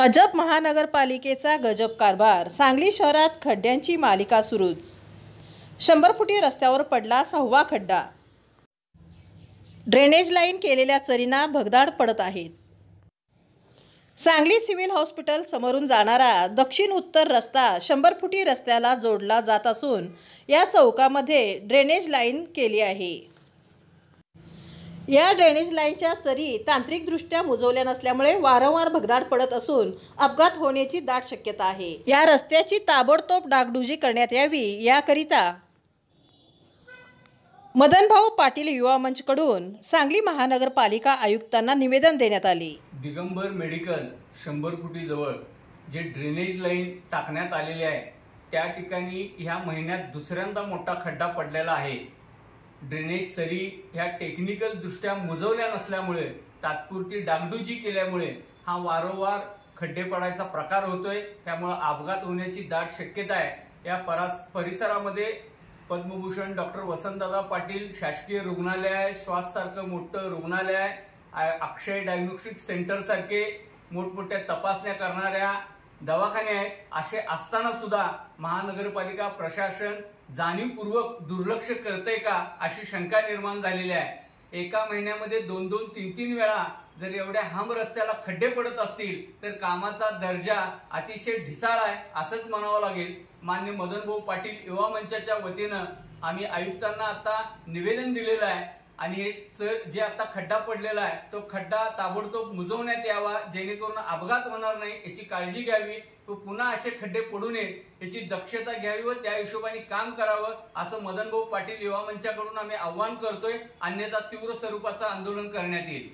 अजब महानगरपालिकेचा गजब कारभार. सांगली शहरात खड्ड्यांची मालिका सुरूच. 100 फुटी रस्त्यावर पडला 6वा खड्डा. ड्रेनेज लाईन केलेल्या चरींना भगदाड पडत आहेत. सांगली सिव्हिल हॉस्पिटल समोरून जाणारा दक्षिण उत्तर रस्ता 100 फुटी रस्त्याला जोडला जात असून या चौकामध्ये ड्रेनेज लाईन केली आहे. या ड्रेनेज लाईनच्या चरी तांत्रिकदृष्ट्या मुजवल्या नसल्यामुळे वारंवार भगदाड पडत असून अपघात होण्याची दाट शक्यता आहे. या रस्त्याची ताबडतोब डागडुजी करण्यात यावी याकरिता मदनभाऊ पाटील युवा मंचकडून सांगली महानगरपालिका आयुक्तांना निवेदन देण्यात आले. दिगंबर मेडिकल 100 फुटी जवळ जे ड्रेनेज लाईन टाकण्यात आलेली आहे त्या ठिकाणी ह्या महिन्यात दुसऱ्यांदा मोठा खड्डा पडलेला आहे. ड्रेनेज चरी ह्या टेक्निकल दृष्ट्या मुजवल्या नसल्यामुळे तात्पुरती डागडुजी केल्यामुळे हा वारंवार खड्डे पडायचा प्रकार होतोय. त्यामुळे अपघात होण्याची दाट शक्यता आहे. या परिसरामध्ये पद्मभूषण डॉक्टर वसंतदादा पाटील शासकीय रुग्णालय आहे, श्वास सारखं मोठं रुग्णालय आहे, अक्षय डायग्नोस्टिक सेंटर सारखे मोठमोठ्या तपासण्या करणाऱ्या दवाखाने आहेत. असे असताना सुद्धा महानगरपालिका प्रशासन जाणीवपूर्वक दुर्लक्ष करते का अशी शंका निर्माण झालेली आहे. एका महिन्यामध्ये 2-2, 3-3 वेळा जर एवढ्या हम रस्त्याला खड्डे पडत असतील तर कामाचा दर्जा अतिशय ढिसाळ आहे असंच म्हणावं लागेल. मान्य मदनभाऊ पाटील युवा मंचाच्या वतीनं आम्ही आयुक्तांना आता निवेदन दिलेलं आहे आणि जे आता खड्डा पडलेला आहे तो खड्डा ताबडतोब मुजवण्यात यावा जेणेकरून अपघात होणार नाही याची काळजी घ्यावी. तो पुन्हा असे खड्डे पडू नयेत याची दक्षता घ्यावी व त्या हिशोबाने काम करावं असं मदनभाऊ पाटील युवा मंचाकडून आम्ही आव्हान करतोय. अन्यथा तीव्र स्वरूपाचं आंदोलन करण्यात येईल.